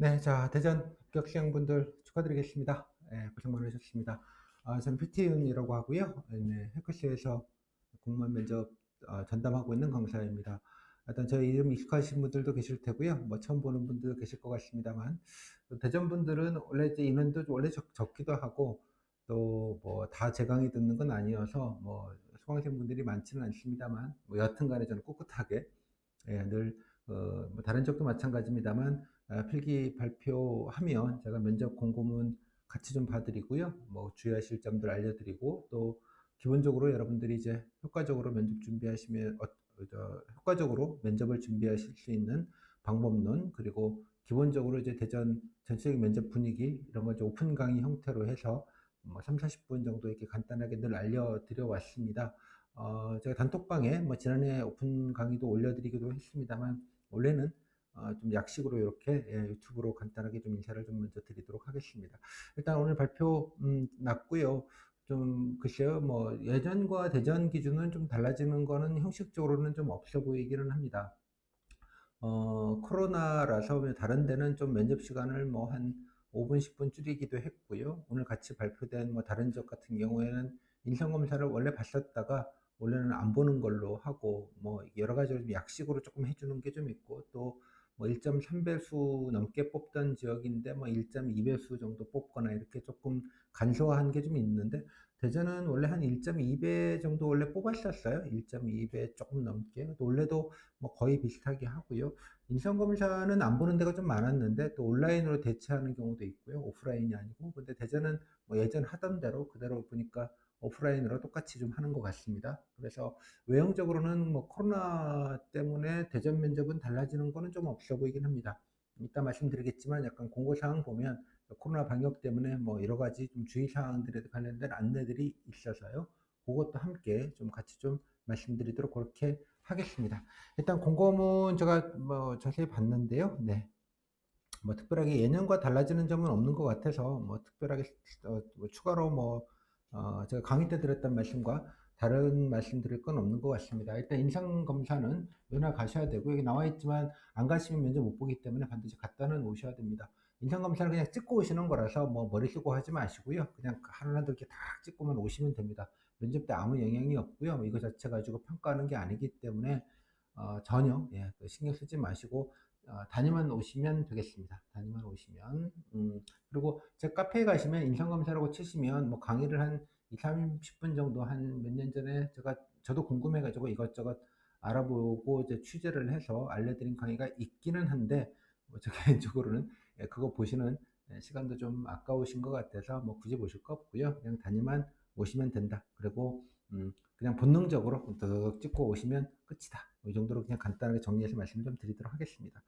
네, 자, 대전 합격 시행분들 축하드리겠습니다. 예, 고생 많으셨습니다. 저는 퓨티윤이라고 하고요. 네, 해커시에서 공무원 면접 전담하고 있는 강사입니다. 일단 저희 이름 익숙하신 분들도 계실 테고요. 뭐 처음 보는 분들도 계실 것 같습니다만, 또 대전 분들은 원래 이제 인원도 원래 적기도 하고, 또 뭐 다 제 강의 듣는 건 아니어서 뭐 수강생 분들이 많지는 않습니다만, 뭐 여튼간에 저는 꿋꿋하게 늘 뭐 다른 쪽도 마찬가지입니다만 필기 발표하면 제가 면접 공고문 같이 좀 봐드리고요. 뭐 주의하실 점들 알려드리고 또 기본적으로 여러분들이 이제 효과적으로 면접 준비하시면 효과적으로 면접을 준비하실 수 있는 방법론 그리고 기본적으로 이제 대전 전체적인 면접 분위기 이런 걸 이제 오픈 강의 형태로 해서 뭐 3, 40분 정도 이렇게 간단하게 늘 알려드려 왔습니다. 제가 단톡방에 뭐 지난해 오픈 강의도 올려드리기도 했습니다만 원래는 좀 약식으로 이렇게 유튜브로 간단하게 좀 인사를 좀 먼저 드리도록 하겠습니다. 일단 오늘 발표 났고요. 좀 글쎄요, 뭐 예전과 대전 기준은 좀 달라지는 거는 형식적으로는 좀 없어 보이기는 합니다. 코로나라서 다른 데는 좀 면접 시간을 뭐 한 5분, 10분 줄이기도 했고요. 오늘 같이 발표된 뭐 다른 적 같은 경우에는 인성검사를 원래 봤었다가 원래는 안 보는 걸로 하고 뭐 여러 가지로 좀 약식으로 조금 해주는 게 좀 있고 또 뭐 1.3배수 넘게 뽑던 지역인데 뭐 1.2배수 정도 뽑거나 이렇게 조금 간소화한 게 좀 있는데 대전은 원래 한 1.2배 정도 원래 뽑았었어요. 1.2배 조금 넘게. 원래도 뭐 거의 비슷하게 하고요. 인성검사는 안 보는 데가 좀 많았는데 또 온라인으로 대체하는 경우도 있고요. 오프라인이 아니고. 근데 대전은 뭐 예전 하던 대로 그대로 보니까 오프라인으로 똑같이 좀 하는 것 같습니다. 그래서 외형적으로는 뭐 코로나 때문에 대전 면접은 달라지는 거는 좀 없어 보이긴 합니다. 이따 말씀드리겠지만 약간 공고사항 보면 코로나 방역 때문에 뭐 여러 가지 좀 주의사항들에 관련된 안내들이 있어서요. 그것도 함께 좀 같이 좀 말씀드리도록 그렇게 하겠습니다. 일단 공고문 제가 뭐 자세히 봤는데요. 네. 뭐 특별하게 예년과 달라지는 점은 없는 것 같아서 뭐 특별하게 뭐 추가로 뭐 제가 강의 때 드렸던 말씀과 다른 말씀 드릴 건 없는 것 같습니다. 일단 인상 검사는 면허 가셔야 되고 여기 나와 있지만 안 가시면 면접 못 보기 때문에 반드시 갔다는 오셔야 됩니다. 인상 검사는 그냥 찍고 오시는 거라서 뭐 머리 쓰고 하지 마시고요. 그냥 하루라도 이렇게 딱 찍고만 오시면 됩니다. 면접 때 아무 영향이 없고요. 뭐 이거 자체 가지고 평가하는 게 아니기 때문에 전혀 신경 쓰지 마시고 다니만 오시면 되겠습니다. 다니만 오시면 그리고 제 카페에 가시면 인성검사라고 치시면 뭐 강의를 한 2, 30분 정도 한 몇 년 전에 저도 궁금해가지고 이것저것 알아보고 이제 취재를 해서 알려드린 강의가 있기는 한데 뭐저 개인적으로는 그거 보시는 시간도 좀 아까우신 것 같아서 뭐 굳이 보실 거 없고요. 그냥 다니만 오시면 된다. 그리고 그냥 본능적으로 득 찍고 오시면 끝이다. 이 정도로 그냥 간단하게 정리해서 말씀 좀 드리도록 하겠습니다.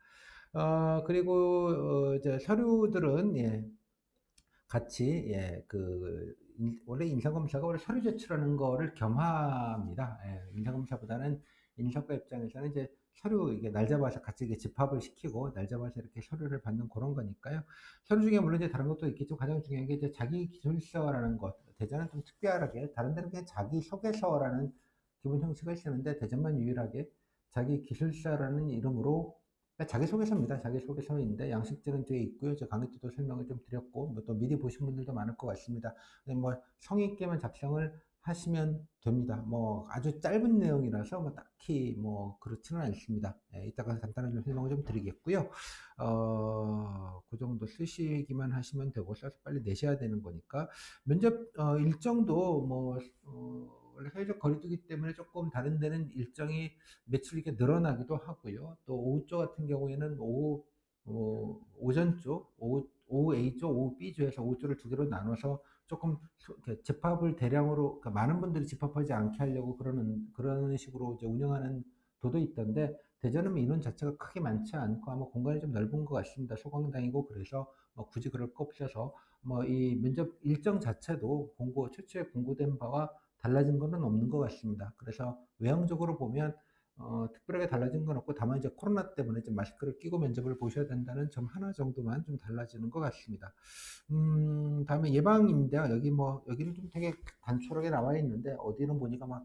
그리고 이제 서류들은 같이 원래 인사검사가 원래 서류 제출하는 거를 겸합니다. 인사검사보다는 인사과 입장에서는 이제 서류 이게 날 잡아서 같이 이게 집합을 시키고 날 잡아서 이렇게 서류를 받는 그런 거니까요. 서류 중에 물론 이제 다른 것도 있겠지만 가장 중요한 게 이제 자기 기술서라는 것. 대전은 좀 특별하게 다른 데는 그냥 자기 소개서라는 기본 형식을 쓰는데 대전만 유일하게 자기 기술서라는 이름으로 자기소개서입니다. 자기소개서인데 양식들은 뒤에 있고요. 저 강의 때도 설명을 좀 드렸고 뭐또 미리 보신 분들도 많을 것 같습니다. 뭐 성의 있게만 작성을 하시면 됩니다. 뭐 아주 짧은 내용이라서 뭐 딱히 뭐 그렇지는 않습니다. 이따가 간단한 설명을 좀 드리겠고요. 그 정도 쓰시기만 하시면 되고 써서 빨리 내셔야 되는 거니까 면접 일정도 뭐 원래 사회적 거리두기 때문에 조금 다른 데는 일정이 며칠 이렇게 늘어나기도 하고요. 또 오후 쪽 같은 경우에는 오전 쪽, 오후 A조, 오후 B조에서 오후 조를 두 개로 나눠서 조금 이렇게 집합을 대량으로, 그러니까 많은 분들이 집합하지 않게 하려고 그런 식으로 이제 운영하는 도도 있던데, 대전은 인원 자체가 크게 많지 않고 아마 공간이 좀 넓은 것 같습니다. 소강당이고, 그래서 뭐 굳이 그럴 거 없어서, 뭐 이 면접 일정 자체도 최초에 공고된 바와 달라진 거는 없는 것 같습니다. 그래서 외형적으로 보면 특별하게 달라진 건 없고 다만 이제 코로나 때문에 좀 마스크를 끼고 면접을 보셔야 된다는 점 하나 정도만 좀 달라지는 것 같습니다. 다음에 예방입니다. 여기는 좀 되게 단촐하게 나와 있는데 어디는 보니까 막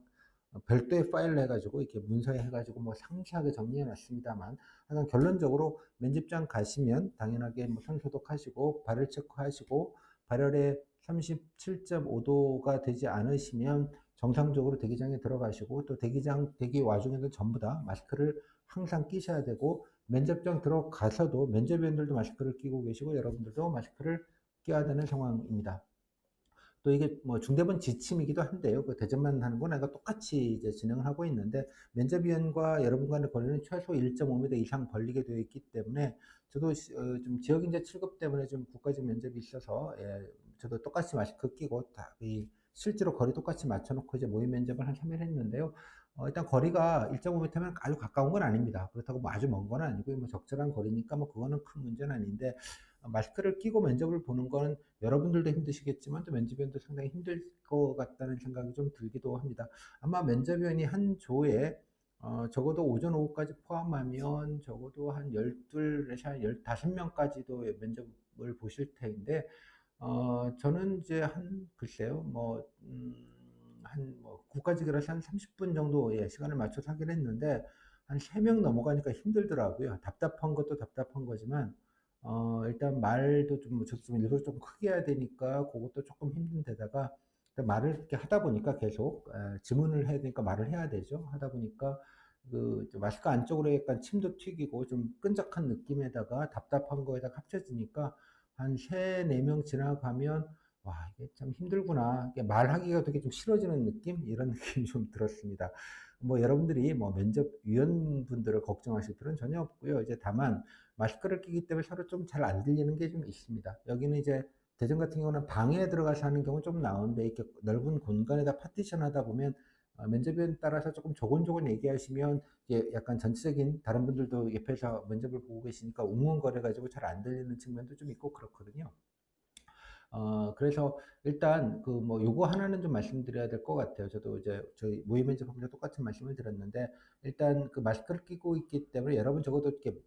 별도의 파일로 해가지고 이렇게 문서에 해가지고 뭐 상세하게 정리해 놨습니다만, 하여간 결론적으로 면접장 가시면 당연하게 뭐 손 소독하시고 발열 체크하시고, 발열에 37.5도가 되지 않으시면 정상적으로 대기장에 들어가시고, 또 대기 와중에도 전부 다 마스크를 항상 끼셔야 되고, 면접장 들어가서도 면접위원들도 마스크를 끼고 계시고 여러분들도 마스크를 껴야 되는 상황입니다. 또 이게 뭐 중대본 지침이기도 한데요. 그 대접만 하는 건 아니고 똑같이 이제 진행을 하고 있는데, 면접위원과 여러분 간의 거리는 최소 1.5m 이상 벌리게 되어 있기 때문에, 저도 좀 지역인재 7급 때문에 좀 국가직 면접이 있어서, 저도 똑같이 마스크 끼고 실제로 거리 똑같이 맞춰놓고 이제 모의 면접을 한 3일 했는데요. 일단 거리가 1.5m면 아주 가까운 건 아닙니다. 그렇다고 뭐 아주 먼 건 아니고 뭐 적절한 거리니까 뭐 그거는 큰 문제는 아닌데, 마스크를 끼고 면접을 보는 거는 여러분들도 힘드시겠지만 또 면접위원도 상당히 힘들 것 같다는 생각이 좀 들기도 합니다. 아마 면접위원이 한 조에 적어도 오전 오후까지 포함하면 적어도 한 12에서 한 15명까지도 면접을 보실 텐데, 저는 이제 글쎄요, 국가직이라서 한 30분 정도, 시간을 맞춰서 하긴 했는데, 한 3명 넘어가니까 힘들더라고요. 답답한 것도 답답한 거지만, 일단 말도 저도 좀 일부러 좀 크게 해야 되니까 그것도 조금 힘든 데다가, 일단 말을 이렇게 하다 보니까 계속, 질문을 해야 되니까 말을 해야 되죠. 하다 보니까 마스크 안쪽으로 약간 침도 튀기고 좀 끈적한 느낌에다가 답답한 거에다가 합쳐지니까 한 3, 4명 지나가면, 와, 이게 참 힘들구나. 이게 말하기가 되게 좀 싫어지는 느낌? 이런 느낌이 좀 들었습니다. 뭐 여러분들이 뭐 면접위원분들을 걱정하실 필요는 전혀 없고요. 이제 다만 마스크를 끼기 때문에 서로 좀 잘 안 들리는 게 좀 있습니다. 여기는 이제 대전 같은 경우는 방에 들어가서 하는 경우 좀 나오는데, 이렇게 넓은 공간에다 파티션 하다 보면 면접위원 따라서 조금 조곤조곤 얘기하시면 약간 전체적인, 다른 분들도 옆에서 면접을 보고 계시니까 웅웅거려가지고 잘 안 들리는 측면도 좀 있고 그렇거든요. 그래서 일단 요거 하나는 좀 말씀드려야 될 것 같아요. 저도 이제 저희 모의 면접하면서 똑같은 말씀을 드렸는데, 일단 그 마스크를 끼고 있기 때문에 여러분 적어도 이렇게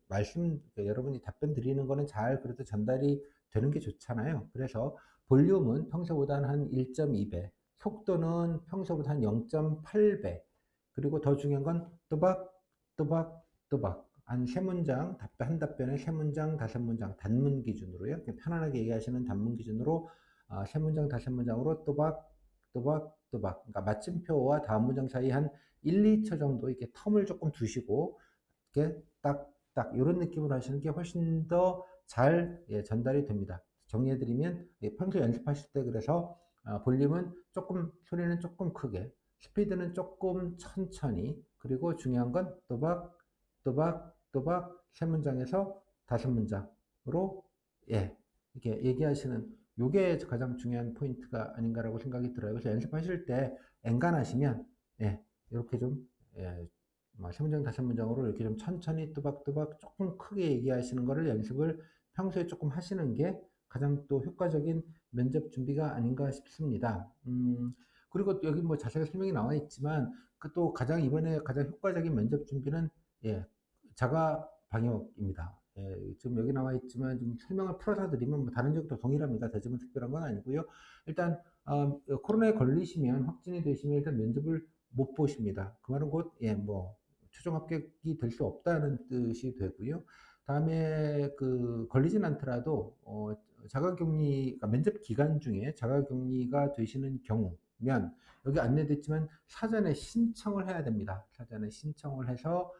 여러분이 답변 드리는 거는 잘 그래도 전달이 되는 게 좋잖아요. 그래서 볼륨은 평소보다 한 1.2배, 속도는 평소보다 한 0.8배, 그리고 더 중요한 건 또박, 또박, 또박. 한 세 문장, 한 답변에 세 문장, 다섯 문장, 단문 기준으로요. 편안하게 얘기하시는 단문 기준으로 세 문장, 다섯 문장으로 또박, 또박, 또박. 그러니까 마침표와 다음 문장 사이 한 1, 2초 정도 이렇게 텀을 조금 두시고, 이렇게 딱, 딱, 이런 느낌으로 하시는 게 훨씬 더 잘 전달이 됩니다. 정리해드리면, 평소 연습하실 때 그래서 볼륨은 조금, 소리는 조금 크게, 스피드는 조금 천천히, 그리고 중요한 건 또박, 또박, 또박, 세 문장에서 다섯 문장으로, 이렇게 얘기하시는, 요게 가장 중요한 포인트가 아닌가라고 생각이 들어요. 그래서 연습하실 때 엔간하시면, 이렇게 좀, 세 문장, 다섯 문장으로 이렇게 좀 천천히 또박또박 조금 크게 얘기하시는 거를 연습을 평소에 조금 하시는 게 가장 또 효과적인 면접 준비가 아닌가 싶습니다. 그리고 여기 뭐 자세하게 설명이 나와 있지만, 또 이번에 가장 효과적인 면접 준비는, 자가 방역입니다. 지금 여기 나와 있지만 좀 설명을 풀어서 드리면 뭐 다른 적도 동일합니다. 대점은 특별한 건 아니고요. 일단 코로나에 걸리시면, 확진이 되시면 일단 면접을 못 보십니다. 그 말은 곧 최종 합격이 될 수 없다는 뜻이 되고요. 다음에 걸리진 않더라도 자가격리, 그러니까 면접 기간 중에 자가격리가 되시는 경우면, 여기 안내됐지만 사전에 신청을 해야 됩니다. 사전에 신청을 해서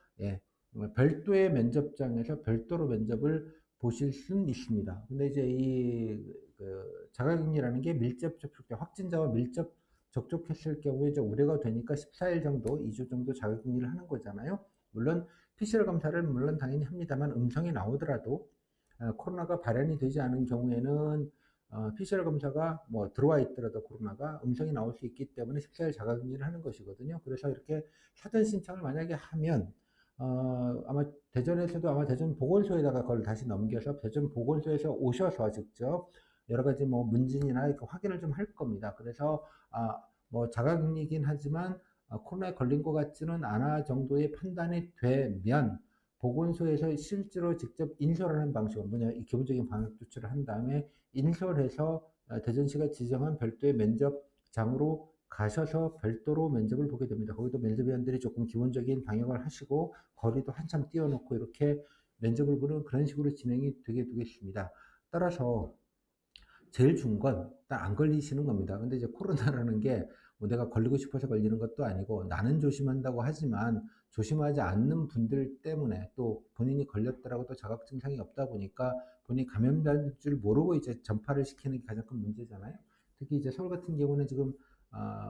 별도의 면접장에서 별도로 면접을 보실 수는 있습니다. 근데 이제 자가격리라는 게 밀접 접촉 때 확진자와 밀접 접촉했을 경우에 이제 우려가 되니까 14일 정도, 2주 정도 자가격리를 하는 거잖아요. 물론 PCR 검사를 물론 당연히 합니다만, 음성이 나오더라도 코로나가 발현이 되지 않은 경우에는 PCR 검사가 뭐 들어와 있더라도 코로나가 음성이 나올 수 있기 때문에 14일 자가격리를 하는 것이거든요. 그래서 이렇게 사전 신청을 만약에 하면, 아마 대전에서도 아마 대전 보건소에다가 그걸 다시 넘겨서 대전 보건소에서 오셔서 직접 여러 가지 뭐 문진이나 이렇게 확인을 좀 할 겁니다. 그래서 뭐 자가격리이긴 하지만 코로나에 걸린 것 같지는 않아 정도의 판단이 되면, 보건소에서 실제로 직접 인솔하는 방식으로, 이 기본적인 방역 조치를 한 다음에 인솔해서 대전시가 지정한 별도의 면접장으로 가셔서 별도로 면접을 보게 됩니다. 거기도 면접위원들이 조금 기본적인 방역을 하시고 거리도 한참 띄워놓고 이렇게 면접을 보는 그런 식으로 진행이 되게 되겠습니다. 따라서 제일 좋은 건 일단 안 걸리시는 겁니다. 근데 이제 코로나라는 게 뭐 내가 걸리고 싶어서 걸리는 것도 아니고 나는 조심한다고 하지만 조심하지 않는 분들 때문에 또 본인이 걸렸더라고 또 자각 증상이 없다 보니까 본인이 감염자인 줄 모르고 이제 전파를 시키는 게 가장 큰 문제잖아요. 특히 이제 서울 같은 경우는 지금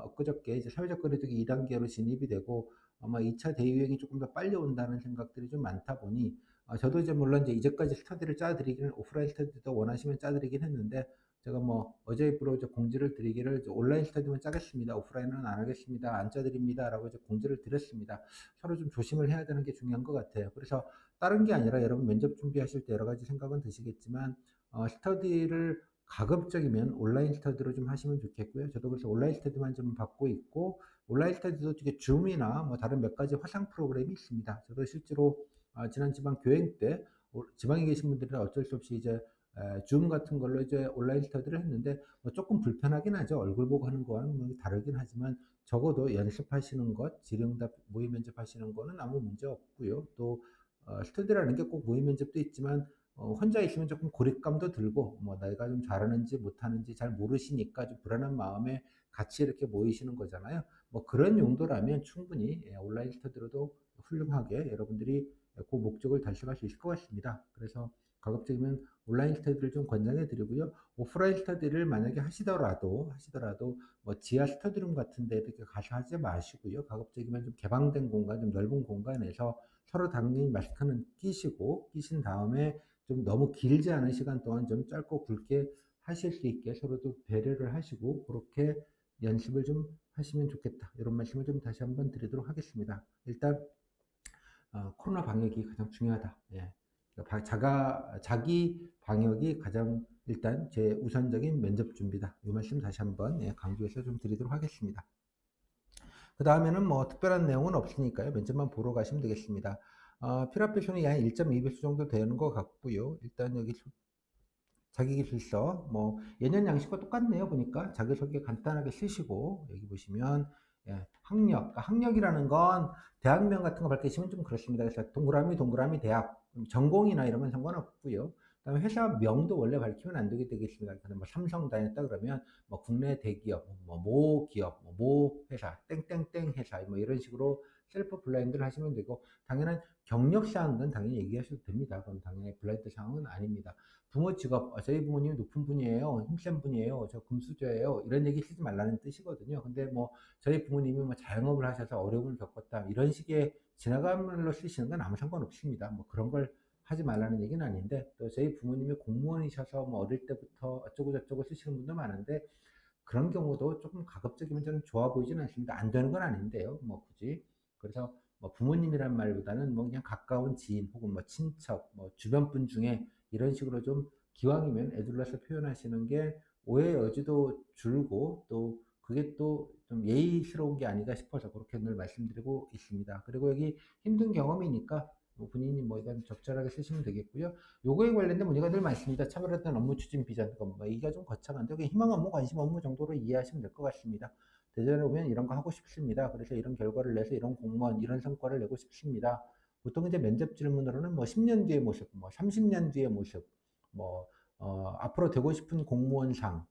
엊그저께 이제 사회적 거리두기 2단계로 진입이 되고 아마 2차 대유행이 조금 더 빨리 온다는 생각들이 좀 많다 보니 저도 이제 물론 이제 이제까지 스터디를 짜드리기는 오프라인 스터디도 원하시면 짜드리긴 했는데 제가 뭐 어제 입으로 이제 공지를 드리기를 온라인 스터디만 짜겠습니다. 오프라인은 안 하겠습니다. 안 짜드립니다라고 이제 공지를 드렸습니다. 서로 좀 조심을 해야 되는 게 중요한 것 같아요. 그래서 다른 게 아니라 여러분 면접 준비하실 때 여러 가지 생각은 드시겠지만 스터디를 가급적이면 온라인 스터디로 좀 하시면 좋겠고요. 저도 그래서 온라인 스터디만 좀 받고 있고 온라인 스터디도 되게 줌이나 뭐 다른 몇 가지 화상 프로그램이 있습니다. 저도 실제로 지난 지방 교행 때 지방에 계신 분들은 어쩔 수 없이 이제 줌 같은 걸로 이제 온라인 스터디를 했는데 뭐 조금 불편하긴 하죠. 얼굴 보고 하는 거와는 뭐 다르긴 하지만 적어도 연습하시는 것, 질의응답 모의 면접하시는 거는 아무 문제 없고요. 또 스터디라는 게 꼭 모의 면접도 있지만 혼자 있으면 조금 고립감도 들고 뭐 내가 좀 잘하는지 못하는지 잘 모르시니까 좀 불안한 마음에 같이 이렇게 모이시는 거잖아요. 뭐 그런 용도라면 충분히 온라인 스터디로도 훌륭하게 여러분들이 그 목적을 달성할 수 있을 것 같습니다. 그래서 가급적이면 온라인 스터디를 좀 권장해 드리고요. 오프라인 스터디를 만약에 하시더라도 뭐 지하 스터디룸 같은 데 이렇게 가서 하지 마시고요. 가급적이면 좀 개방된 공간, 좀 넓은 공간에서 서로 당연히 마스크는 끼신 다음에 좀 너무 길지 않은 시간 동안 좀 짧고 굵게 하실 수 있게 서로도 배려를 하시고 그렇게 연습을 좀 하시면 좋겠다. 이런 말씀을 좀 다시 한번 드리도록 하겠습니다. 일단 코로나 방역이 가장 중요하다. 예. 그러니까 자기 방역이 가장 일단 제 우선적인 면접 준비다. 이 말씀 다시 한번 강조해서 좀 드리도록 하겠습니다. 그 다음에는 뭐 특별한 내용은 없으니까요. 면접만 보러 가시면 되겠습니다. 필요합배송이 한 1.2배수 정도 되는 것 같고요. 일단 여기 자기계실서 뭐 예년 양식과 똑같네요. 보니까 자기소개 간단하게 쓰시고 여기 보시면 학력, 그러니까 학력이라는 건 대학명 같은 거 밝히시면 좀 그렇습니다. 그래서 동그라미 대학 전공이나 이런 건 상관없고요. 그다음에 회사명도 원래 밝히면 안 되게 되겠습니다. 그러니까 뭐 삼성 다녔다 그러면 뭐 국내 대기업, 뭐 모 기업, 모 회사, 땡땡땡 회사 뭐 이런 식으로 셀프 블라인드를 하시면 되고 당연한 경력 사항은 당연히 얘기하셔도 됩니다. 그건 당연히 블라인드 사항은 아닙니다. 부모 직업, 저희 부모님이 높은 분이에요. 힘센 분이에요. 저 금수저예요. 이런 얘기 쓰지 말라는 뜻이거든요. 근데 뭐 저희 부모님이 뭐 자영업을 하셔서 어려움을 겪었다. 이런 식의 지나간 말로 쓰시는 건 아무 상관없습니다. 뭐 그런 걸 하지 말라는 얘기는 아닌데 또 저희 부모님이 공무원이셔서 뭐 어릴 때부터 어쩌고 저쩌고 쓰시는 분도 많은데 그런 경우도 조금 가급적이면 저는 좋아 보이지는 않습니다. 안 되는 건 아닌데요. 뭐 굳이. 그래서 뭐 부모님이란 말보다는 뭐 그냥 가까운 지인 혹은 뭐 친척, 뭐 주변 분 중에 이런 식으로 좀 기왕이면 애둘러서 표현하시는 게 오해 여지도 줄고 또 그게 또 좀 예의스러운 게 아닌가 싶어서 그렇게 늘 말씀드리고 있습니다. 그리고 여기 힘든 경험이니까 뭐 본인이 뭐 이건 적절하게 쓰시면 되겠고요. 요거에 관련된 문제가 늘 많습니다. 차별화된 업무 추진 비전, 뭐 이가 좀 거창한데 그냥 희망 업무, 관심 업무 정도로 이해하시면 될 것 같습니다. 대전에 오면 이런 거 하고 싶습니다. 그래서 이런 결과를 내서 이런 공무원, 이런 성과를 내고 싶습니다. 보통 이제 면접 질문으로는 뭐 10년 뒤의 모습, 뭐 30년 뒤의 모습, 뭐 앞으로 되고 싶은 공무원상,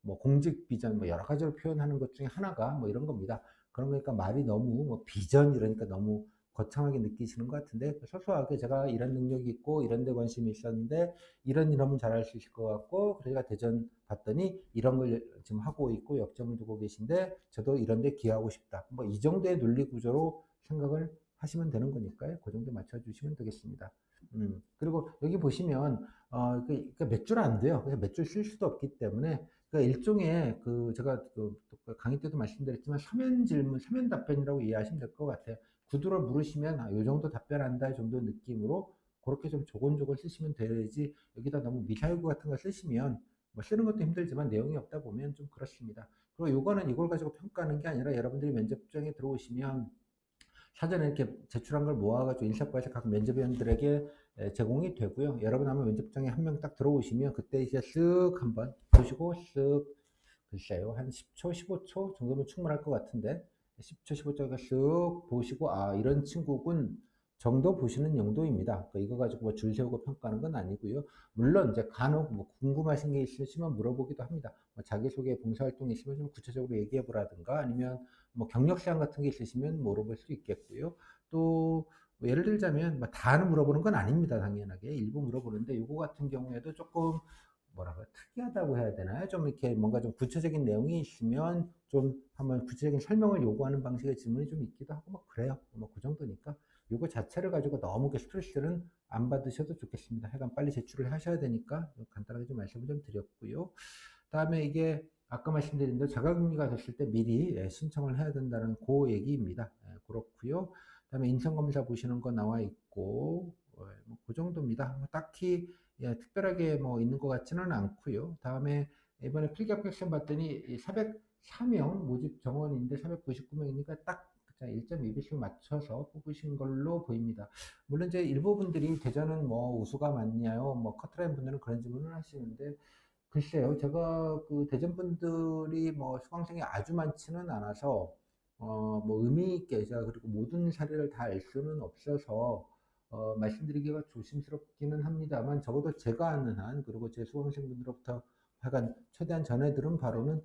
뭐 공직 비전, 뭐 여러 가지로 표현하는 것 중에 하나가 뭐 이런 겁니다. 그런 거니까 말이 너무 뭐 비전 이러니까 너무 거창하게 느끼시는 것 같은데 소소하게 제가 이런 능력이 있고 이런 데 관심이 있었는데 이런 잘할 수 있을 것 같고 그래가 대전 봤더니 이런 걸 지금 하고 있고 역점을 두고 계신데 저도 이런 데 기여하고 싶다. 뭐 이 정도의 논리 구조로 생각을 하시면 되는 거니까요. 그 정도 맞춰주시면 되겠습니다. 그리고 여기 보시면 몇 줄 안 돼요. 그래서 몇 줄 쓸 수도 없기 때문에 일종의 제가 강의 때도 말씀드렸지만 서면 질문, 서면 답변이라고 이해하시면 될 것 같아요. 구두로 물으시면 요 정도 답변한다 정도 느낌으로 그렇게 좀 조곤조곤 쓰시면 되지 여기다 너무 미사일구 같은 거 쓰시면 뭐 쓰는 것도 힘들지만 내용이 없다 보면 좀 그렇습니다. 그리고 요거는 이걸 가지고 평가하는 게 아니라 여러분들이 면접장에 들어오시면 사전에 이렇게 제출한 걸 모아가지고 인사과에서 각 면접위원들에게 제공이 되고요. 여러분 아마 면접장에 한 명 딱 들어오시면 그때 이제 쓱 한번 보시고 쓱 글쎄요, 한 10초, 15초 정도면 충분할 것 같은데, 10초, 15초가 쓱 보시고, 아, 이런 친구군 정도 보시는 용도입니다. 그러니까 이거 가지고 뭐 줄 세우고 평가하는 건 아니고요. 물론 이제 간혹 뭐 궁금하신 게 있으시면 물어보기도 합니다. 뭐 자기소개 봉사활동 있으면 좀 구체적으로 얘기해 보라든가 아니면 뭐 경력사항 같은 게 있으시면 물어볼 수 있겠고요. 또뭐 예를 들자면 뭐 다는 물어보는 건 아닙니다. 당연하게 일부 물어보는데 요거 같은 경우에도 조금 뭐라고 특이하다고 해야 되나요? 좀 이렇게 뭔가 좀 구체적인 내용이 있으면 좀 한번 구체적인 설명을 요구하는 방식의 질문이 좀 있기도 하고 뭐 그래요. 뭐 그 정도니까 요거 자체를 가지고 너무 스트레스는 안 받으셔도 좋겠습니다. 하여간 빨리 제출을 하셔야 되니까 간단하게 좀 말씀을 좀 드렸고요. 다음에 이게 아까 말씀드린 대로 자가격리가 됐을 때 미리 신청을 해야 된다는 그 얘기입니다. 그렇고요. 그다음에 인성검사 보시는 거 나와 있고 뭐그 정도입니다. 뭐 딱히 특별하게 뭐 있는 것 같지는 않고요. 다음에 이번에 필기업 객션 봤더니 404명 모집 정원인데 499명이니까 딱 1.2배씩 맞춰서 뽑으신 걸로 보입니다. 물론 이제 일부분들이 대전은 뭐 우수가 많냐요, 뭐 커트라인 분들은 그런 질문을 하시는데 글쎄요, 제가 그 대전 분들이 뭐 수강생이 아주 많지는 않아서 뭐 의미 있게 제가 그리고 모든 사례를 다 알 수는 없어서 말씀드리기가 조심스럽기는 합니다만 적어도 제가 아는 한 그리고 제 수강생분들로부터 하여간 최대한 전해 들은 바로는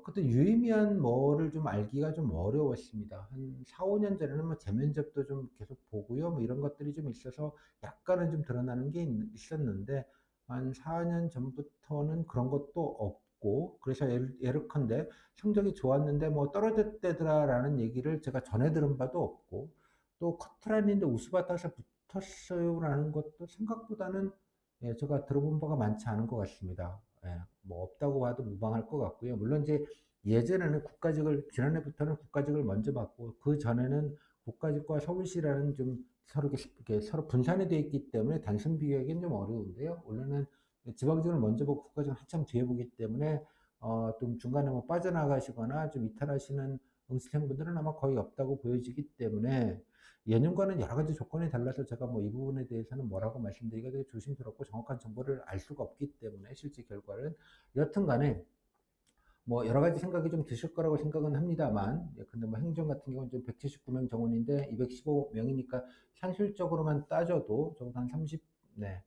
그때 유의미한 뭐를 좀 알기가 좀 어려웠습니다. 한 4, 5년 전에는 뭐 재면접도 좀 계속 보고요. 뭐 이런 것들이 좀 있어서 약간은 좀 드러나는 게 있었는데 한 4년 전부터는 그런 것도 없고 그래서 예컨대 성적이 좋았는데 뭐 떨어졌대더라라는 얘기를 제가 전해 들은 바도 없고 또 커트라인인데 우수받아서 붙었어요라는 것도 생각보다는 제가 들어본 바가 많지 않은 것 같습니다. 뭐 없다고 봐도 무방할 것 같고요. 물론 이제 예전에는 국가직을 지난해부터는 국가직을 먼저 받고 그 전에는 국가직과 서울시라는 좀 서로 이렇게 서로 분산이 되어 있기 때문에 단순 비교하기는 좀 어려운데요. 원래는 지방직을 먼저 보고 국가직을 한참 뒤에 보기 때문에 좀 중간에 뭐 빠져나가시거나 좀 이탈하시는 응시생분들은 아마 거의 없다고 보여지기 때문에 예년과는 여러 가지 조건이 달라서 제가 뭐 이 부분에 대해서는 뭐라고 말씀드리기가 되게 조심스럽고 정확한 정보를 알 수가 없기 때문에 실제 결과는 여튼 간에 뭐 여러 가지 생각이 좀 드실 거라고 생각은 합니다만, 근데 뭐 행정 같은 경우는 좀 179명 정원인데 215명이니까 산술적으로만 따져도 적어도 한 30, 네,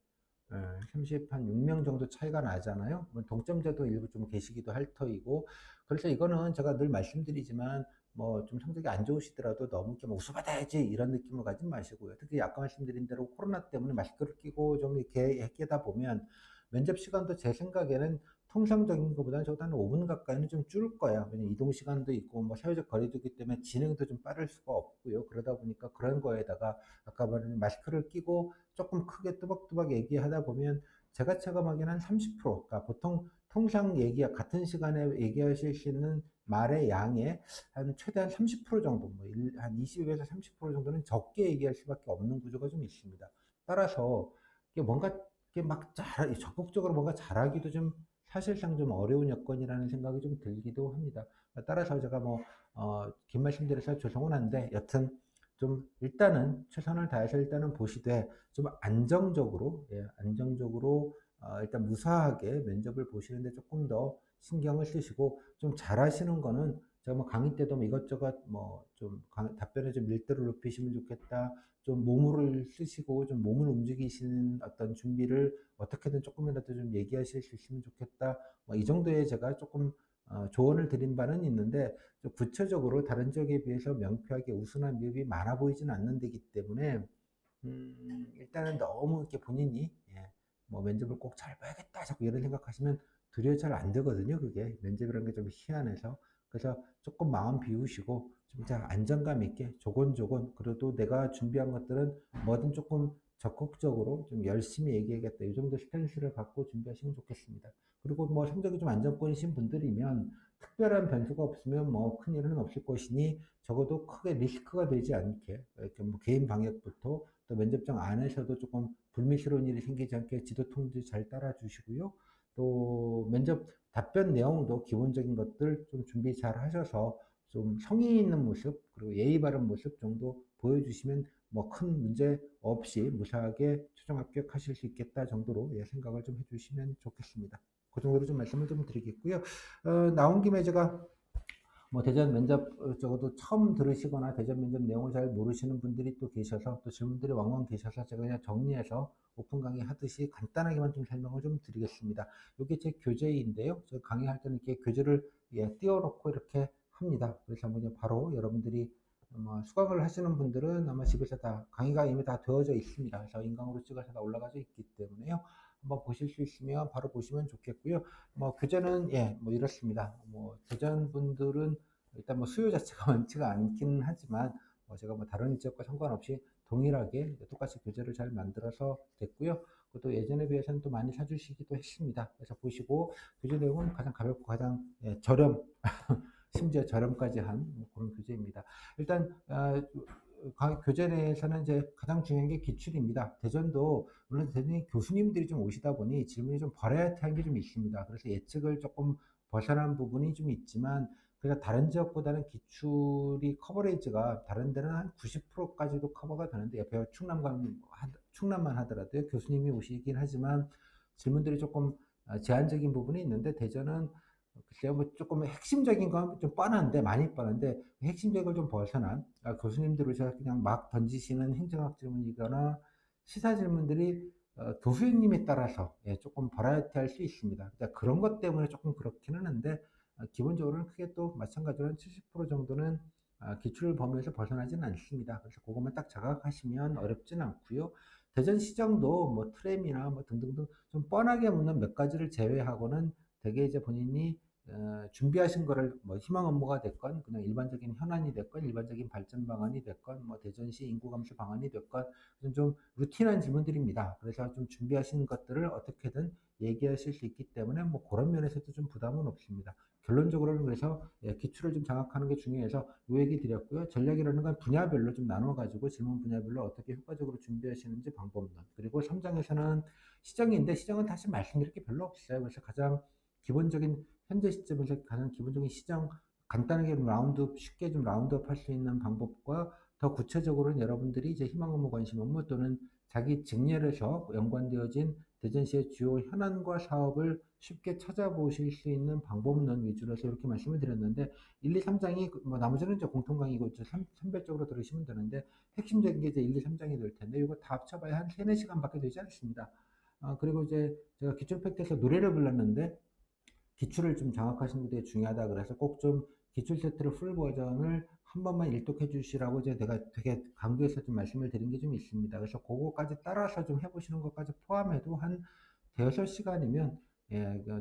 30, 한 6명 정도 차이가 나잖아요. 뭐 동점자도 일부 좀 계시기도 할 터이고, 그래서 이거는 제가 늘 말씀드리지만, 뭐 좀 성적이 안 좋으시더라도 너무 이렇게 뭐 우수받아야지 이런 느낌을 가지 마시고요. 특히 아까 말씀드린 대로 코로나 때문에 마스크를 끼고 좀 이렇게 했다 보면 면접 시간도 제 생각에는 통상적인 것보다는 적어도 한 5분 가까이는 좀 줄 거야. 왜냐면 이동 시간도 있고 뭐 사회적 거리도 있기 때문에 진행도 좀 빠를 수가 없고요. 그러다 보니까 그런 거에다가 아까 말한 마스크를 끼고 조금 크게 뚜벅뚜벅 얘기하다 보면 제가 체감하기에는 한 30%, 그러니까 보통 통상 같은 시간에 얘기하실 수 있는 말의 양의 한 최대한 30% 정도, 한 20에서 30% 정도는 적게 얘기할 수밖에 없는 구조가 좀 있습니다. 따라서 이게 뭔가 이게 막 적극적으로 뭔가 잘하기도 좀 사실상 좀 어려운 여건이라는 생각이 좀 들기도 합니다. 따라서 제가 뭐, 긴 말씀 드려서 죄송은 한데, 여튼 좀 일단은 최선을 다해서 일단은 보시되 좀 안정적으로, 안정적으로 일단 무사하게 면접을 보시는데 조금 더 신경을 쓰시고 좀 잘하시는 거는 제가 뭐 강의 때도 뭐 이것저것 뭐 좀 답변에 좀 밀도를 높이시면 좋겠다. 좀 몸을 쓰시고 좀 몸을 움직이시는 어떤 준비를 어떻게든 조금이라도 좀 얘기하실 수 있으면 좋겠다. 뭐 이 정도의 제가 조금 조언을 드린 바는 있는데 좀 구체적으로 다른 지역에 비해서 명쾌하게 우수나 미흡이 많아 보이지는 않는 데기 때문에 일단은 너무 이렇게 본인이 뭐 면접을 꼭 잘 봐야겠다 자꾸 이런 생각하시면 도리어 잘 안 되거든요. 그게 면접이라는 게 좀 희한해서 그래서 조금 마음 비우시고 좀 안정감 있게 조곤조곤 그래도 내가 준비한 것들은 뭐든 조금 적극적으로 좀 열심히 얘기하겠다 이 정도 스탠스를 갖고 준비하시면 좋겠습니다. 그리고 뭐 성적이 좀 안정권이신 분들이면 특별한 변수가 없으면 뭐 큰일은 없을 것이니 적어도 크게 리스크가 되지 않게 이렇게 뭐 개인 방역부터 또 면접장 안에서도 조금 불미스러운 일이 생기지 않게 지도 통지 잘 따라 주시고요. 또 면접 답변 내용도 기본적인 것들 좀 준비 잘 하셔서 좀 성의 있는 모습 그리고 예의 바른 모습 정도 보여주시면 뭐 큰 문제 없이 무사하게 최종 합격하실 수 있겠다 정도로 생각을 좀 해주시면 좋겠습니다. 그 정도로 좀 말씀을 좀 드리겠고요. 나온 김에 제가 뭐 대전 면접 적어도 처음 들으시거나 대전 면접 내용을 잘 모르시는 분들이 또 계셔서 또 질문들이 왕왕 계셔서 제가 그냥 정리해서 오픈 강의 하듯이 간단하게만 좀 설명을 좀 드리겠습니다. 이게 제 교재인데요. 저 강의할 때는 이렇게 교재를 띄워놓고 이렇게 합니다. 그래서 뭐 바로 여러분들이 아마 수강을 하시는 분들은 아마 집에서 다 강의가 이미 다 되어져 있습니다. 그래서 인강으로 찍어서 다 올라가져 있기 때문에요. 한번 보실 수 있으면 바로 보시면 좋겠고요. 뭐 교재는 뭐 이렇습니다. 뭐 대전 분들은 일단 뭐 수요 자체가 많지가 않기는 하지만 제가 뭐 다른 지역과 상관없이 동일하게 똑같이 교재를 잘 만들어서 됐고요. 또 예전에 비해서는 또 많이 사주시기도 했습니다. 그래서 보시고 교재 내용은 가장 가볍고 가장 저렴 심지어 저렴까지 한 그런 교재입니다. 일단 교재 내에서는 이제 가장 중요한 게 기출입니다. 대전도 물론 대전에 교수님들이 좀 오시다 보니 질문이 좀 버라이어티한 게 좀 있습니다. 그래서 예측을 조금 벗어난 부분이 좀 있지만 그러니까 다른 지역보다는 기출이 커버레이지가 다른 데는 한 90%까지도 커버가 되는데 옆에 충남만 하더라도요. 교수님이 오시긴 하지만 질문들이 조금 제한적인 부분이 있는데 대전은 글쎄요, 뭐 조금 핵심적인 건 좀 뻔한데, 많이 뻔한데, 핵심적인 걸 좀 벗어난, 교수님들 오셔서 그냥 막 던지시는 행정학 질문이거나 시사 질문들이 교수님에 따라서 조금 버라이어티 할 수 있습니다. 그러니까 그런 것 때문에 조금 그렇기는 한데, 기본적으로는 크게 또 마찬가지로 한 70% 정도는 기출 범위에서 벗어나지는 않습니다. 그래서 그것만 딱 자각하시면 어렵지는 않고요. 대전시장도 뭐 트램이나 뭐 등등등 좀 뻔하게 묻는 몇 가지를 제외하고는 되게 이제 본인이 준비하신 거를 뭐 희망 업무가 됐건 그냥 일반적인 현안이 됐건 일반적인 발전 방안이 됐건 뭐 대전시 인구 감소 방안이 됐건 좀 루틴한 질문들입니다. 그래서 좀 준비하신 것들을 어떻게든 얘기하실 수 있기 때문에 뭐 그런 면에서도 좀 부담은 없습니다. 결론적으로는 그래서 기출을 좀 장악하는 게 중요해서 요 얘기 드렸고요. 전략이라는 건 분야별로 좀 나눠가지고 질문 분야별로 어떻게 효과적으로 준비하시는지 방법론 그리고 3장에서는 시정인데 시정은 사실 말씀드릴 게 별로 없어요. 그래서 가장 기본적인 현재 시점에서 가장 기본적인 시장 간단하게 쉽게 좀 라운드업 할 수 있는 방법과 더 구체적으로는 여러분들이 이제 희망 업무, 관심 업무 또는 자기 직렬에서 연관되어진 대전시의 주요 현안과 사업을 쉽게 찾아보실 수 있는 방법론 위주로 해서 이렇게 말씀을 드렸는데 1, 2, 3장이 뭐 나머지는 이제 공통 강의고 선별적으로 들으시면 되는데 핵심적인 게 이제 1, 2, 3장이 될 텐데 이거 다 합쳐봐야 한 3, 4시간밖에 되지 않습니다. 그리고 이제 제가 기출 팩트에서 노래를 불렀는데 기출을 좀 장악하시는 게 되게 중요하다 그래서 꼭 좀 기출 세트를 풀 버전을 한 번만 일독해 주시라고 제가 되게 강조해서 좀 말씀을 드린 게 좀 있습니다. 그래서 그거까지 따라서 좀 해보시는 것까지 포함해도 한 대여섯 시간이면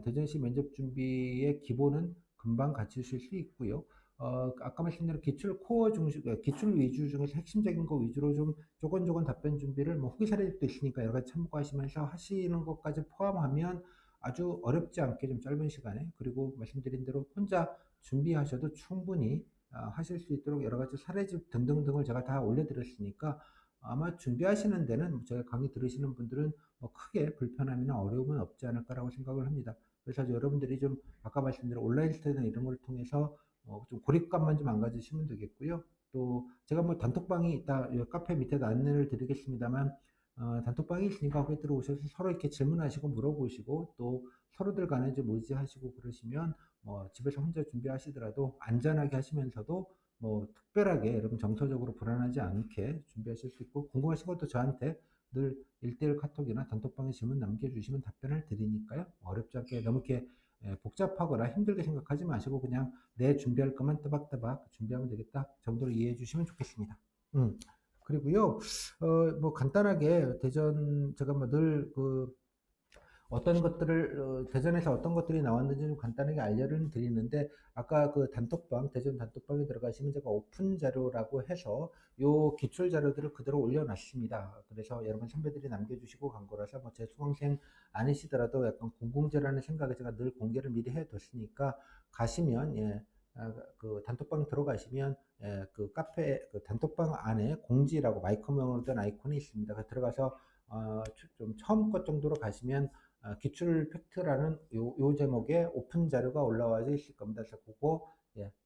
대전시 면접 준비의 기본은 금방 갖추실 수 있고요. 아까 말씀드린 기출 코어 중심, 기출 위주 중에서 핵심적인 거 위주로 좀 조곤조곤 답변 준비를 뭐 후기 사례도 있으니까 여러 가지 참고하시면서 하시는 것까지 포함하면 아주 어렵지 않게 좀 짧은 시간에 그리고 말씀드린 대로 혼자 준비하셔도 충분히 하실 수 있도록 여러 가지 사례집 등등등을 제가 다 올려드렸으니까 아마 준비하시는 데는 제가 강의 들으시는 분들은 뭐 크게 불편함이나 어려움은 없지 않을까라고 생각을 합니다. 그래서 여러분들이 좀 아까 말씀드린 온라인 스터디나 이런 걸 통해서 좀 고립감만 좀 안 가지시면 되겠고요. 또 제가 뭐 단톡방이 있다 카페 밑에다 안내를 드리겠습니다만 단톡방이 있으니까 거기 들어오셔서 서로 이렇게 질문하시고 물어보시고 또 서로들 간에 이제 모지하시고 그러시면 뭐 집에서 혼자 준비하시더라도 안전하게 하시면서도 뭐 특별하게 여러분 정서적으로 불안하지 않게 준비하실 수 있고 궁금하신 것도 저한테 늘 1대1 카톡이나 단톡방에 질문 남겨주시면 답변을 드리니까요. 어렵지 않게 너무 이렇게 복잡하거나 힘들게 생각하지 마시고 그냥 내 준비할 것만 따박따박 준비하면 되겠다 정도로 이해해 주시면 좋겠습니다. 그리고요, 뭐 간단하게 대전 제가 뭐늘그 어떤 것들을 대전에서 어떤 것들이 나왔는지 좀 간단하게 알려를 드리는데 아까 그 단톡방 대전 단톡방에 들어가시면 제가 오픈 자료라고 해서 요 기출 자료들을 그대로 올려놨습니다. 그래서 여러분 선배들이 남겨주시고 간 거라서 뭐 제 수강생 아니시더라도 약간 공공재라는 생각에 제가 늘 공개를 미리 해뒀으니까 가시면 그 단톡방 들어가시면 그 카페 그 단톡방 안에 공지라고 마이크명으로 된 아이콘이 있습니다. 들어가서 좀 처음 것 정도로 가시면 기출 팩트라는 요 제목에 오픈 자료가 올라와 있을 겁니다. 그래서 그거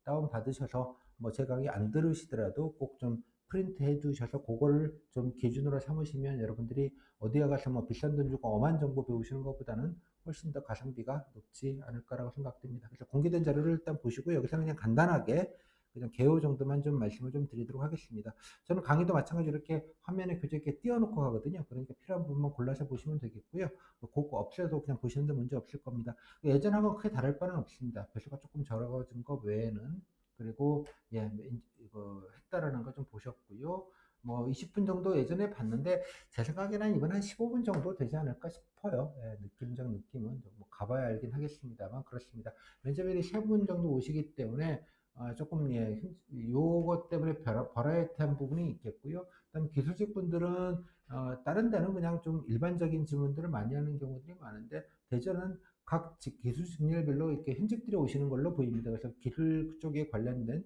다운 받으셔서 뭐 제 강의 안 들으시더라도 꼭 좀 프린트 해 두셔서 그거를 좀 기준으로 삼으시면 여러분들이 어디에 가서 뭐 비싼 돈 주고 엄한 정보 배우시는 것보다는 훨씬 더 가성비가 높지 않을까라고 생각됩니다. 그래서 공개된 자료를 일단 보시고 여기서 그냥 간단하게 그냥 개요 정도만 좀 말씀을 좀 드리도록 하겠습니다. 저는 강의도 마찬가지로 이렇게 화면에 교재 이렇게 띄워놓고 하거든요. 그러니까 필요한 부분만 골라서 보시면 되겠고요. 그거 없애도 그냥 보시는데 문제 없을 겁니다. 예전하고 크게 다를 바는 없습니다. 배수가 조금 적어진 것 외에는. 그리고 예, 이거 했다라는 거 좀 보셨고요. 뭐 20분 정도 예전에 봤는데 제 생각에는 이번 한 15분 정도 되지 않을까 싶어요. 예, 느낌적 느낌은 뭐 가봐야 알긴 하겠습니다만 그렇습니다. 면접일이 3분 정도 오시기 때문에 조금 예, 요것 때문에 버라이어티한 부분이 있겠고요. 그다음 기술직 분들은 다른 데는 그냥 좀 일반적인 질문들을 많이 하는 경우들이 많은데 대전은 각 기술 직렬별로 이렇게 현직들이 오시는 걸로 보입니다. 그래서 기술 쪽에 관련된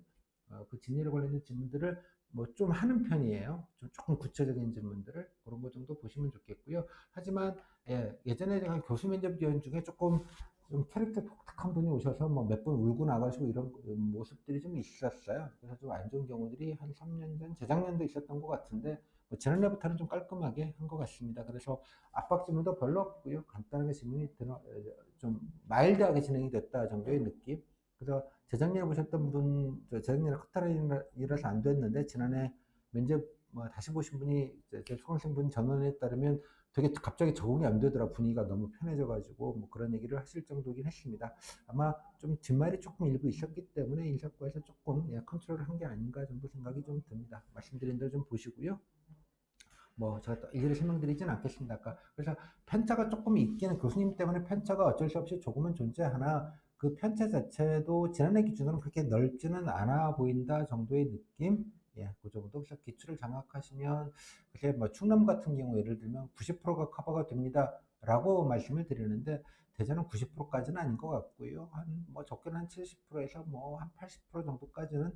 그 직렬에 관련된 질문들을 뭐 좀 하는 편이에요. 좀 조금 구체적인 질문들을 그런 거 정도 보시면 좋겠고요. 하지만 예전에 제가 교수 면접위원 중에 조금 좀 캐릭터 독특한 분이 오셔서 뭐 몇 번 울고 나가시고 이런 모습들이 좀 있었어요. 그래서 좀 안 좋은 경우들이 한 3년 전, 재작년도 있었던 것 같은데 뭐 지난해부터는 좀 깔끔하게 한 것 같습니다. 그래서 압박 질문도 별로 없고요. 간단하게 질문이 좀 마일드하게 진행이 됐다 정도의 느낌. 그래서 재작년에 보셨던 분, 재작년에 커트라인이라서 안 됐는데 지난해 면접 뭐 다시 보신 분이 제 수강생 분 전원에 따르면 되게 갑자기 적응이 안 되더라. 분위기가 너무 편해져가지고 뭐 그런 얘기를 하실 정도긴 했습니다. 아마 좀 뒷말이 조금 일부 있었기 때문에 인사과에서 조금 컨트롤을 한 게 아닌가 정도 생각이 좀 듭니다. 말씀드린 대로 좀 보시고요. 뭐 제가 일일이 설명드리진 않겠습니다. 아까 그래서 편차가 조금 있기는 교수님 때문에 편차가 어쩔 수 없이 조금은 존재하나 그 편차 자체도 지난해 기준으로는 그렇게 넓지는 않아 보인다 정도의 느낌. 예, 그 정도. 그래서 기출을 장악하시면 그게 뭐 충남 같은 경우 예를 들면 90%가 커버가 됩니다라고 말씀을 드리는데 대전은 90%까지는 아닌 것 같고요. 한 뭐 적게는 한 70%에서 뭐 한 80% 정도까지는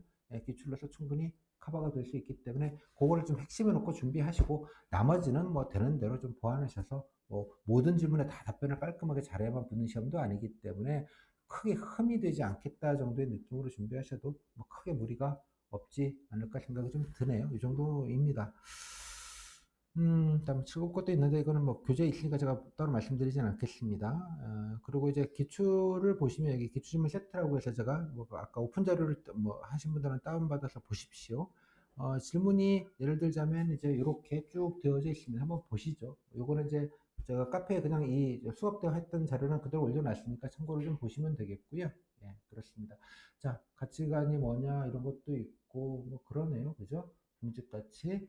기출로서 충분히 커버가 될 수 있기 때문에 그거를 좀 핵심에 놓고 준비하시고 나머지는 뭐 되는 대로 좀 보완하셔서 뭐 모든 질문에 다 답변을 깔끔하게 잘해야만 붙는 시험도 아니기 때문에 크게 흠이 되지 않겠다 정도의 느낌으로 준비하셔도 뭐 크게 무리가 없지 않을까 생각이 좀 드네요. 이 정도입니다. 그다음 즐거울 것도 있는데 이거는 뭐 교재에 있으니까 제가 따로 말씀드리진 않겠습니다. 그리고 이제 기출을 보시면 여기 기출질문 세트라고 해서 제가 뭐 아까 오픈 자료를 뭐 하신 분들은 다운받아서 보십시오. 질문이 예를 들자면 이제 이렇게 쭉 되어져 있습니다. 한번 보시죠. 요거는 이제 제가 카페에 그냥 이 수업 때 했던 자료는 그대로 올려놨으니까 참고를 좀 보시면 되겠고요. 예, 그렇습니다. 자, 가치관이 뭐냐 이런 것도 있고 뭐 그러네요. 그죠? 공직가치.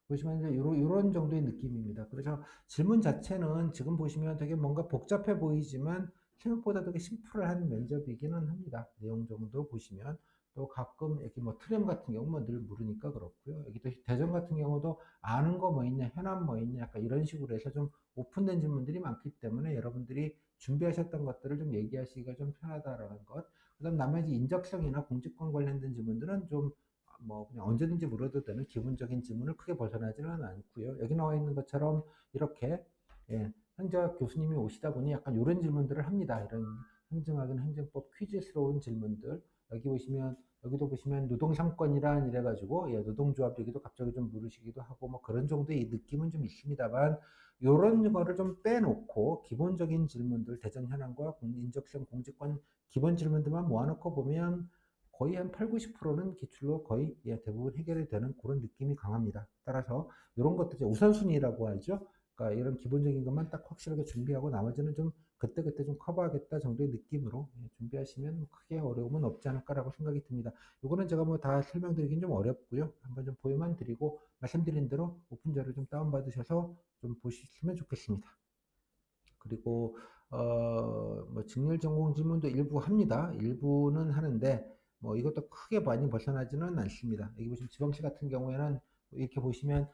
보시면 이제 요런 정도의 느낌입니다. 그래서 질문 자체는 지금 보시면 되게 뭔가 복잡해 보이지만 생각보다 되게 심플한 면접이기는 합니다. 내용 정도 보시면 또 가끔 여기 뭐 트램 같은 경우 뭐 늘 물으니까 그렇고요. 여기 또 대전 같은 경우도 아는 거 뭐 있냐, 현안 뭐 있냐, 약간 이런 식으로 해서 좀 오픈된 질문들이 많기 때문에 여러분들이 준비하셨던 것들을 좀 얘기하시기가 좀 편하다라는 것. 그다음 나머지 인적성이나 공직권 관련된 질문들은 좀 뭐 그냥 언제든지 물어도 되는 기본적인 질문을 크게 벗어나지는 않고요. 여기 나와 있는 것처럼 이렇게 행정학 교수님이 오시다 보니 약간 이런 질문들을 합니다. 이런 행정학이나 행정법 퀴즈스러운 질문들. 여기 보시면 여기도 보시면 노동상권이란 이래가지고 노동조합 얘기도 갑자기 좀 물으시기도 하고 뭐 그런 정도의 느낌은 좀 있습니다만 이런 거를 좀 빼놓고 기본적인 질문들 대전 현황과 인적성 공직권 기본 질문들만 모아놓고 보면 거의 한 8, 90%는 기출로 거의 대부분 해결이 되는 그런 느낌이 강합니다. 따라서 이런 것도 이제 우선순위라고 하죠. 그러니까 이런 기본적인 것만 딱 확실하게 준비하고 나머지는 좀 그때그때 좀 커버하겠다 정도의 느낌으로 준비하시면 크게 어려움은 없지 않을까라고 생각이 듭니다. 이거는 제가 뭐 다 설명드리긴 좀 어렵고요. 한번 좀 보여만 드리고 말씀드린 대로 오픈 자료 좀 다운받으셔서 좀 보시면 좋겠습니다. 그리고 뭐 직렬 전공 질문도 일부 합니다. 일부는 하는데 뭐 이것도 크게 많이 벗어나지는 않습니다. 여기 보시면 지방시 같은 경우에는 이렇게 보시면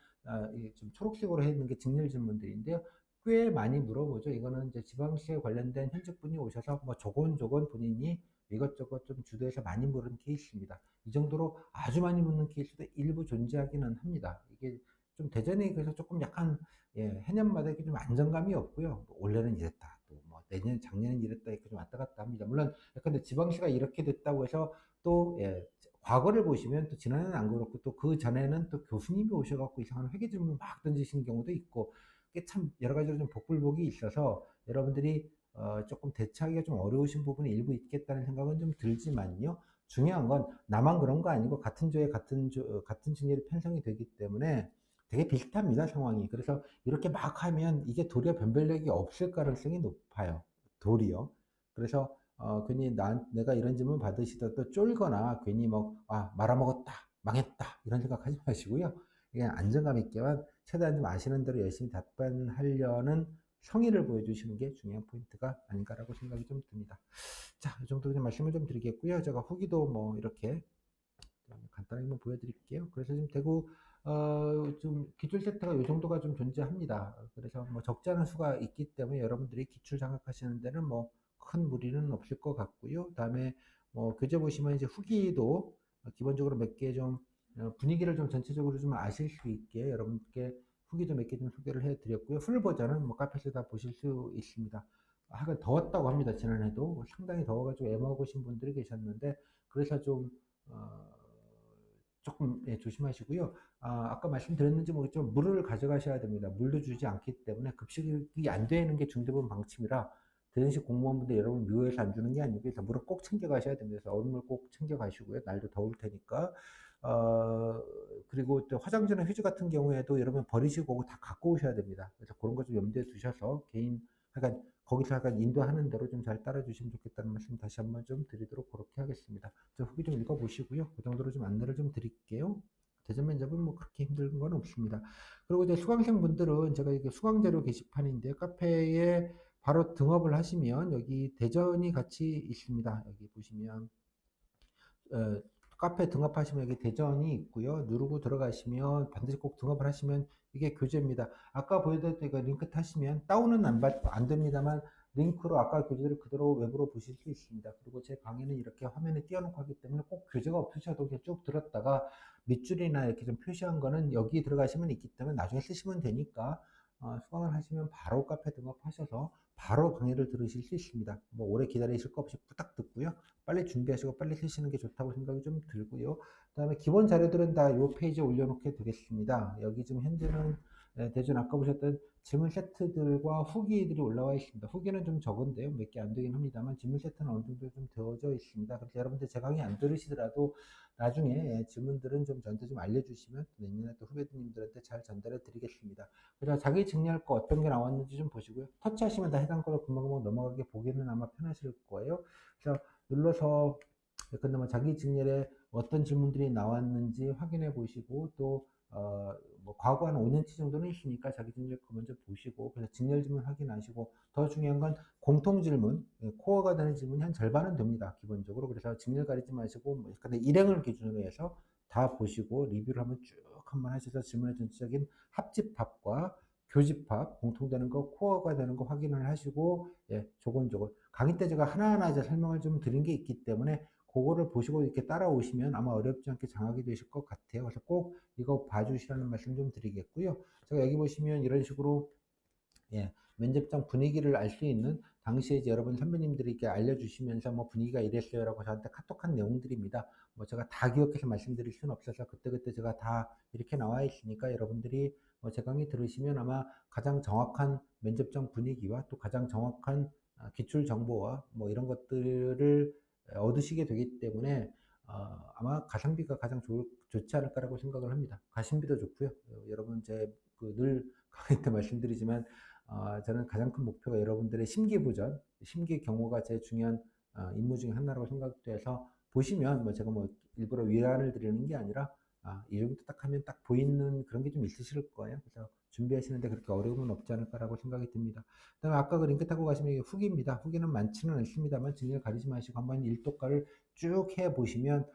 좀 초록색으로 해 있는 게 직렬 질문들인데요. 꽤 많이 물어보죠. 이거는 이제 지방시에 관련된 현직분이 오셔서 뭐 조곤조곤 본인이 이것저것 좀 주도해서 많이 물은 케이스입니다. 이 정도로 아주 많이 묻는 케이스도 일부 존재하기는 합니다. 이게 좀 대전에 그래서 조금 약간 해년마다 이렇게 좀 안정감이 없고요. 뭐 올해는 이랬다. 또 뭐 내년, 작년엔 이랬다. 이렇게 좀 왔다 갔다 합니다. 물론, 근데 지방시가 이렇게 됐다고 해서 또, 과거를 보시면 또 지난해는 안 그렇고 또 그 전에는 또 교수님이 오셔갖고 이상한 회계 질문 막 던지시는 경우도 있고, 이게 참 여러 가지로 좀 복불복이 있어서 여러분들이 조금 대처하기가 좀 어려우신 부분이 일부 있겠다는 생각은 좀 들지만요. 중요한 건 나만 그런 거 아니고 같은 조에 같은 직렬이 편성이 되기 때문에 되게 비슷합니다, 상황이. 그래서 이렇게 막 하면 이게 도리어 변별력이 없을 가능성이 높아요. 도리어. 그래서 괜히 내가 이런 질문 받으시더라도 쫄거나 괜히 뭐, 말아먹었다, 망했다, 이런 생각 하지 마시고요. 그냥 안정감 있게만 최대한 좀 아시는 대로 열심히 답변하려는 성의를 보여주시는 게 중요한 포인트가 아닌가라고 생각이 좀 듭니다. 자, 이 정도 그냥 말씀을 좀 드리겠고요. 제가 후기도 뭐 이렇게 간단하게 한번 보여드릴게요. 그래서 지금 대구 좀 기출 세트가 이 정도가 좀 존재합니다. 그래서 뭐 적지 않은 수가 있기 때문에 여러분들이 기출 장악하시는 데는 뭐 큰 무리는 없을 것 같고요. 다음에 뭐 교재 보시면 이제 후기도 기본적으로 몇 개 좀 분위기를 좀 전체적으로 좀 아실 수 있게 여러분께 후기도 몇 개 좀 소개를 해드렸고요. 풀 버전은 뭐 카페에서 다 보실 수 있습니다. 하긴 더웠다고 합니다. 지난해도 상당히 더워가지고 애먹으신 분들이 계셨는데, 그래서 좀 어, 조금 조심하시고요. 아까 말씀드렸는지 모르겠지만 물을 가져가셔야 됩니다. 물도 주지 않기 때문에 급식이 안 되는 게 중대본 방침이라 대전시 공무원분들 여러분 묘에서 안 주는 게 아니고 그래서 물을 꼭 챙겨 가셔야 됩니다. 그래서 얼음물 꼭 챙겨 가시고요. 날도 더울 테니까. 그리고 또 화장지나 휴지 같은 경우에도 여러분 버리시고 오고 다 갖고 오셔야 됩니다. 그래서 그런 거 좀 염두에 두셔서 약간 거기서 약간 인도하는 대로 좀 잘 따라 주시면 좋겠다는 말씀 다시 한번 좀 드리도록 그렇게 하겠습니다. 저 후기 좀 읽어보시고요. 그 정도로 좀 안내를 좀 드릴게요. 대전 면접은 뭐 그렇게 힘든 건 없습니다. 그리고 이제 수강생 분들은 제가 이게 수강자료 게시판인데 카페에 바로 등업을 하시면 여기 대전이 같이 있습니다. 여기 보시면 어, 카페 등업하시면 여기 대전이 있고요. 누르고 들어가시면 반드시 꼭 등업을 하시면 이게 교재입니다. 아까 보여드렸던 이거 링크 타시면 다운은 안 됩니다만 링크로 아까 교재를 그대로 웹으로 보실 수 있습니다. 그리고 제 강의는 이렇게 화면에 띄워놓고 하기 때문에 꼭 교재가 없으셔도 그냥 쭉 들었다가 밑줄이나 이렇게 좀 표시한 거는 여기 들어가시면 있기 때문에 나중에 쓰시면 되니까 수강을 하시면 바로 카페 등업하셔서 바로 강의를 들으실 수 있습니다. 뭐 오래 기다리실 거 없이 후딱 듣고요. 빨리 준비하시고 빨리 쓰시는 게 좋다고 생각이 좀 들고요. 그다음에 기본 자료들은 다 이 페이지에 올려놓게 되겠습니다. 여기 지금 현재는 대전 아까 보셨던 질문 세트들과 후기들이 올라와 있습니다. 후기는 좀 적은데요. 몇 개 안 되긴 합니다만 질문 세트는 어느 정도 좀 되어져 있습니다. 그래서 여러분들 제 강의 안 들으시더라도 나중에 질문들은 좀 저한테 좀 알려주시면 내년에 또 후배님들한테 잘 전달해 드리겠습니다. 그래서 자기 증리할 거 어떤 게 나왔는지 좀 보시고요. 터치하시면 다 해당 거로 금방금방 넘어가게 보기는 아마 편하실 거예요. 그래서 눌러서 그다음에 자기 직렬에 어떤 질문들이 나왔는지 확인해 보시고 또 뭐 과거 한 5년치 정도는 있으니까 자기 직렬 거 먼저 보시고 그래서 직렬 질문 확인하시고 더 중요한 건 공통 질문, 코어가 되는 질문이 한 절반은 됩니다. 기본적으로. 그래서 직렬 가리지 마시고 뭐 근데 일행을 기준으로 해서 다 보시고 리뷰를 한번 쭉 한번 하셔서 질문의 전체적인 합집합과 교집합, 공통되는 거, 코어가 되는 거 확인을 하시고, 조곤조곤. 강의 때 제가 하나하나 이제 설명을 좀 드린 게 있기 때문에, 그거를 보시고 이렇게 따라오시면 아마 어렵지 않게 장악이 되실 것 같아요. 그래서 꼭 이거 봐주시라는 말씀 좀 드리겠고요. 제가 여기 보시면 이런 식으로 면접장 분위기를 알 수 있는 당시에 이제 여러분 선배님들이 이렇게 알려주시면서 뭐 분위기가 이랬어요라고 저한테 카톡한 내용들입니다. 뭐 제가 다 기억해서 말씀드릴 수는 없어서 그때그때 제가 다 이렇게 나와 있으니까 여러분들이 제 강의 들으시면 아마 가장 정확한 면접장 분위기와 또 가장 정확한 기출 정보와 뭐 이런 것들을 얻으시게 되기 때문에 아마 가성비가 가장 좋지 않을까라고 생각을 합니다. 가심비도 좋고요. 여러분 늘 강의 때 말씀드리지만 저는 가장 큰 목표가 여러분들의 심기부전, 심기 경호가 제일 중요한 임무 중에 하나라고 생각돼서 보시면 뭐 제가 뭐 일부러 위안을 드리는 게 아니라 이 정도 딱 하면 딱 보이는 그런 게 좀 있으실 거예요. 그래서 준비하시는데 그렇게 어려움은 없지 않을까라고 생각이 듭니다. 그다음에 아까 그 링크 타고 가시면 후기입니다. 후기는 많지는 않습니다만 진을 가리지 마시고 한번 일독가를 쭉 해보시면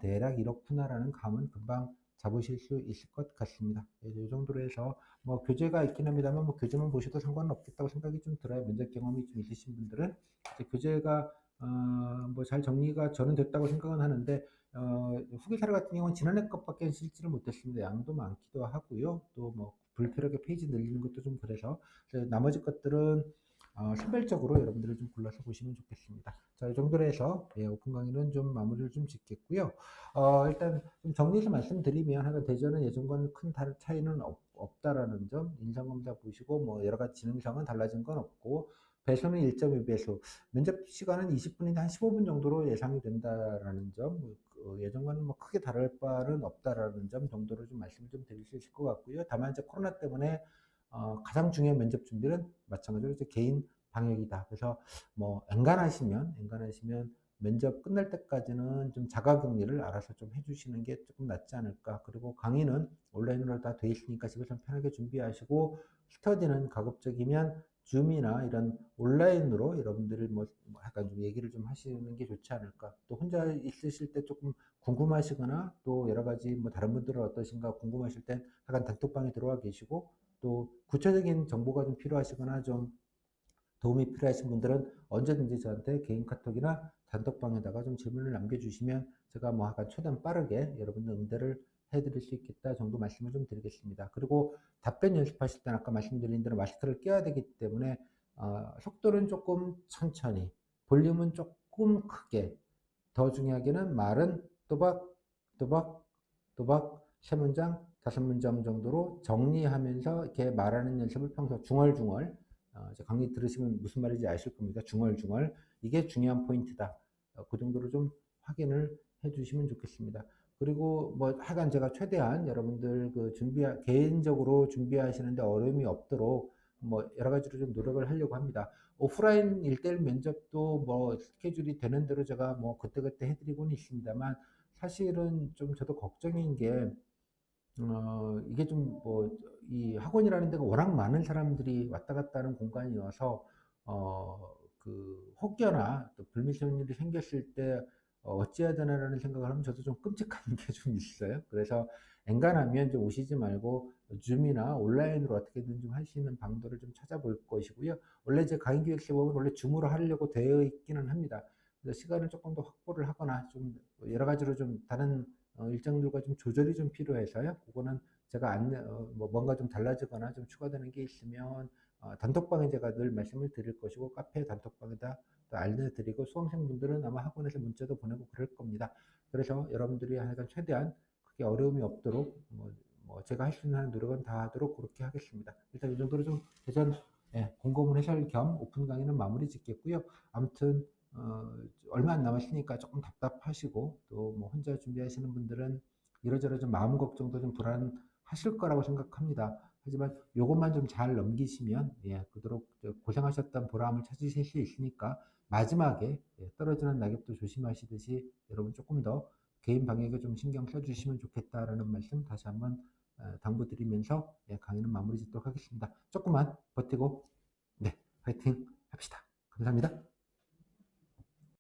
대략 이렇구나라는 감은 금방 잡으실 수 있을 것 같습니다. 이 정도로 해서 뭐 교재가 있긴 합니다만 뭐 교재만 보셔도 상관은 없겠다고 생각이 좀 들어요. 면접 경험이 좀 있으신 분들은 교재가 뭐 잘 정리가 저는 됐다고 생각은 하는데 후기 사례 같은 경우는 지난해 것밖에 실지를 못했습니다. 양도 많기도 하고요. 또 뭐 불필요하게 페이지 늘리는 것도 좀 그래서 나머지 것들은 선별적으로 여러분들이 좀 골라서 보시면 좋겠습니다. 자, 이 정도로 해서 오픈 강의는 좀 마무리를 좀 짓겠고요. 일단 좀 정리해서 말씀드리면 하여간 대전은 예전과는 큰 차이는 없다라는 점, 인성검사 보시고 뭐 여러 가지 지능성은 달라진 건 없고 배수는 1.2배수, 면접 시간은 20분인데 한 15분 정도로 예상이 된다라는 점, 예전과는 뭐 크게 다를 바는 없다라는 점 정도로 좀 말씀을 좀 드릴 수 있을 것 같고요. 다만 이제 코로나 때문에 가장 중요한 면접 준비는 마찬가지로 이제 개인 방역이다. 그래서 뭐 엔간하시면 면접 끝날 때까지는 좀 자가격리를 알아서 좀 해주시는 게 조금 낫지 않을까. 그리고 강의는 온라인으로 다 돼 있으니까 집에서 편하게 준비하시고, 스터디는 가급적이면 줌이나 이런 온라인으로 여러분들이 뭐 약간 좀 얘기를 좀 하시는 게 좋지 않을까. 또 혼자 있으실 때 조금 궁금하시거나 또 여러 가지 뭐 다른 분들은 어떠신가 궁금하실 땐 약간 단톡방에 들어와 계시고, 또 구체적인 정보가 좀 필요하시거나 좀 도움이 필요하신 분들은 언제든지 저한테 개인 카톡이나 단톡방에다가 좀 질문을 남겨주시면 제가 뭐 약간 최대한 빠르게 여러분들 응대를 해드릴 수 있겠다 정도 말씀을 좀 드리겠습니다. 그리고 답변 연습하실 때는 아까 말씀드린 대로 마스크를 껴야 되기 때문에 속도는 조금 천천히, 볼륨은 조금 크게, 더 중요하게는 말은 또박, 또박, 또박, 세 문장, 다섯 문장 정도로 정리하면서 이렇게 말하는 연습을 평소 중얼중얼, 강의 들으시면 무슨 말인지 아실 겁니다. 중얼중얼. 이게 중요한 포인트다. 그 정도로 좀 확인을 해 주시면 좋겠습니다. 그리고 뭐 하여간 제가 최대한 여러분들 그 개인적으로 준비하시는데 어려움이 없도록 뭐 여러 가지로 좀 노력을 하려고 합니다. 오프라인 1대1 면접도 뭐 스케줄이 되는 대로 제가 뭐 그때그때 해드리고는 있습니다만, 사실은 좀 저도 걱정인 게, 이게 좀 뭐, 이 학원이라는 데가 워낙 많은 사람들이 왔다 갔다 하는 공간이어서, 혹여나 또 불미스러운 일이 생겼을 때, 어찌해야 되나라는 생각을 하면 저도 좀 끔찍한 게 좀 있어요. 그래서 엔간하면 좀 오시지 말고, 줌이나 온라인으로 어떻게든 좀 할 수 있는 방도를 좀 찾아볼 것이고요. 원래 제 강의 기획서 보면 원래 줌으로 하려고 되어 있기는 합니다. 그래서 시간을 조금 더 확보를 하거나 좀 여러 가지로 좀 다른 일정들과 좀 조절이 좀 필요해서요. 그거는 제가 뭐 뭔가 좀 달라지거나 좀 추가되는 게 있으면 단톡방에 제가 늘 말씀을 드릴 것이고, 카페 단톡방에다 또 알려드리고, 수강생분들은 아마 학원에서 문자도 보내고 그럴 겁니다. 그래서 여러분들이 하여간 최대한 크게 어려움이 없도록 뭐 제가 할 수 있는 한 노력은 다 하도록 그렇게 하겠습니다. 일단 이 정도로 좀 대전 공고문 해설 겸 오픈 강의는 마무리 짓겠고요. 아무튼 얼마 안 남았으니까 조금 답답하시고, 또 뭐 혼자 준비하시는 분들은 이러저러 좀 마음 걱정도 좀 불안하실 거라고 생각합니다. 하지만 요것만 좀 잘 넘기시면 그토록 고생하셨던 보람을 찾으실 수 있으니까, 마지막에 떨어지는 낙엽도 조심하시듯이 여러분 조금 더 개인 방역에 좀 신경 써주시면 좋겠다라는 말씀 다시 한번 당부드리면서 강의는 마무리 짓도록 하겠습니다. 조금만 버티고 파이팅 합시다. 감사합니다.